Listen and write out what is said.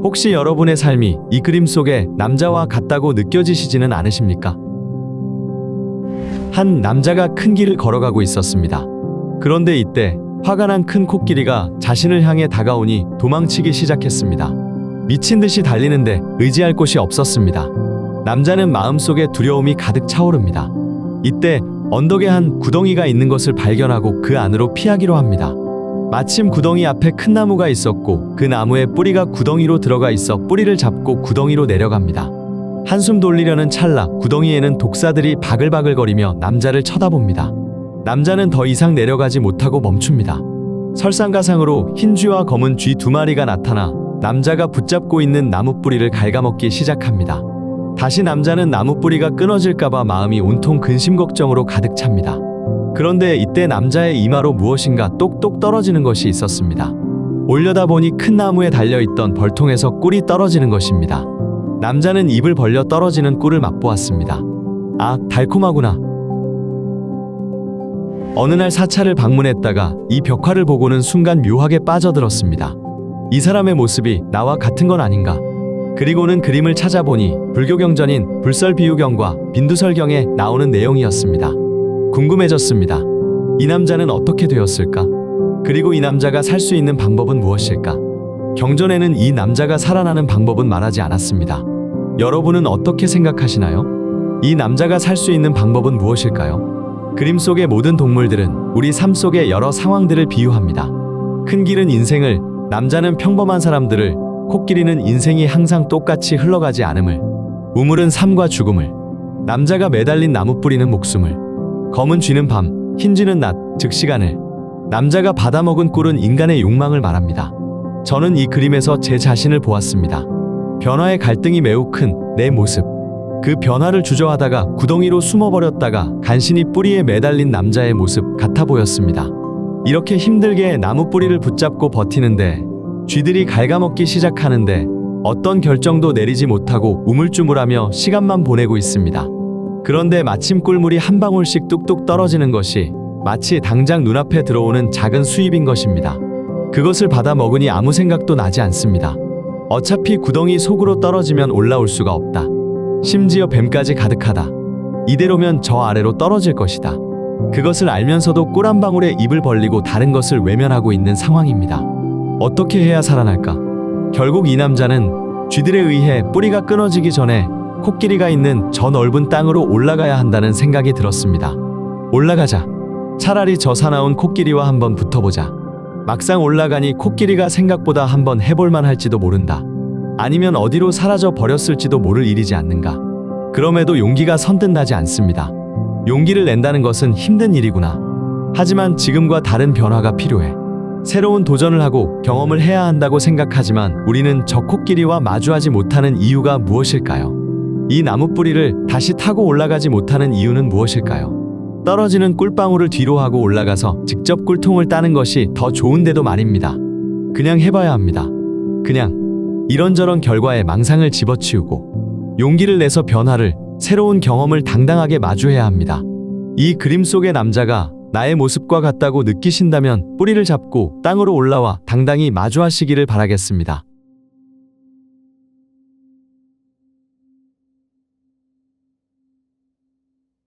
혹시 여러분의 삶이 이 그림 속의 남자와 같다고 느껴지시지는 않으십니까? 한 남자가 큰 길을 걸어가고 있었습니다. 그런데 이때 화가 난 큰 코끼리가 자신을 향해 다가오니 도망치기 시작했습니다. 미친 듯이 달리는데 의지할 곳이 없었습니다. 남자는 마음속에 두려움이 가득 차오릅니다. 이때 언덕에 한 구덩이가 있는 것을 발견하고 그 안으로 피하기로 합니다. 마침 구덩이 앞에 큰 나무가 있었고 그 나무의 뿌리가 구덩이로 들어가 있어 뿌리를 잡고 구덩이로 내려갑니다. 한숨 돌리려는 찰나 구덩이에는 독사들이 바글바글거리며 남자를 쳐다봅니다. 남자는 더 이상 내려가지 못하고 멈춥니다. 설상가상으로 흰 쥐와 검은 쥐 두 마리가 나타나 남자가 붙잡고 있는 나무 뿌리를 갉아먹기 시작합니다. 다시 남자는 나무 뿌리가 끊어질까봐 마음이 온통 근심 걱정으로 가득 찹니다. 그런데 이때 남자의 이마로 무엇인가 똑똑 떨어지는 것이 있었습니다. 올려다보니 큰 나무에 달려있던 벌통에서 꿀이 떨어지는 것입니다. 남자는 입을 벌려 떨어지는 꿀을 맛보았습니다. 아, 달콤하구나. 어느 날 사찰을 방문했다가 이 벽화를 보고는 순간 묘하게 빠져들었습니다. 이 사람의 모습이 나와 같은 건 아닌가. 그리고는 그림을 찾아보니 불교경전인 불설비유경과 빈두설경에 나오는 내용이었습니다. 궁금해졌습니다. 이 남자는 어떻게 되었을까? 그리고 이 남자가 살 수 있는 방법은 무엇일까? 경전에는 이 남자가 살아나는 방법은 말하지 않았습니다. 여러분은 어떻게 생각하시나요? 이 남자가 살 수 있는 방법은 무엇일까요? 그림 속의 모든 동물들은 우리 삶 속의 여러 상황들을 비유합니다. 큰 길은 인생을, 남자는 평범한 사람들을, 코끼리는 인생이 항상 똑같이 흘러가지 않음을, 우물은 삶과 죽음을, 남자가 매달린 나무 뿌리는 목숨을, 검은 쥐는 밤, 흰 쥐는 낮, 즉 시간을, 남자가 받아먹은 꿀은 인간의 욕망을 말합니다. 저는 이 그림에서 제 자신을 보았습니다. 변화의 갈등이 매우 큰 내 모습. 그 변화를 주저하다가 구덩이로 숨어버렸다가 간신히 뿌리에 매달린 남자의 모습 같아 보였습니다. 이렇게 힘들게 나무 뿌리를 붙잡고 버티는데 쥐들이 갉아먹기 시작하는데 어떤 결정도 내리지 못하고 우물쭈물하며 시간만 보내고 있습니다. 그런데 마침 꿀물이 한 방울씩 뚝뚝 떨어지는 것이 마치 당장 눈앞에 들어오는 작은 수입인 것입니다. 그것을 받아 먹으니 아무 생각도 나지 않습니다. 어차피 구덩이 속으로 떨어지면 올라올 수가 없다. 심지어 뱀까지 가득하다. 이대로면 저 아래로 떨어질 것이다. 그것을 알면서도 꿀 한 방울에 입을 벌리고 다른 것을 외면하고 있는 상황입니다. 어떻게 해야 살아날까? 결국 이 남자는 쥐들에 의해 뿌리가 끊어지기 전에 코끼리가 있는 저 넓은 땅으로 올라가야 한다는 생각이 들었습니다. 올라가자. 차라리 저 사나운 코끼리와 한번 붙어보자. 막상 올라가니 코끼리가 생각보다 한번 해볼만 할지도 모른다. 아니면 어디로 사라져 버렸을지도 모를 일이지 않는가. 그럼에도 용기가 선뜻 나지 않습니다. 용기를 낸다는 것은 힘든 일이구나. 하지만 지금과 다른 변화가 필요해. 새로운 도전을 하고 경험을 해야 한다고 생각하지만 우리는 저 코끼리와 마주하지 못하는 이유가 무엇일까요? 이 나무 뿌리를 다시 타고 올라가지 못하는 이유는 무엇일까요? 떨어지는 꿀방울을 뒤로 하고 올라가서 직접 꿀통을 따는 것이 더 좋은데도 말입니다. 그냥 해봐야 합니다. 그냥 이런저런 결과에 망상을 집어치우고 용기를 내서 변화를, 새로운 경험을 당당하게 마주해야 합니다. 이 그림 속의 남자가 나의 모습과 같다고 느끼신다면 뿌리를 잡고 땅으로 올라와 당당히 마주하시기를 바라겠습니다.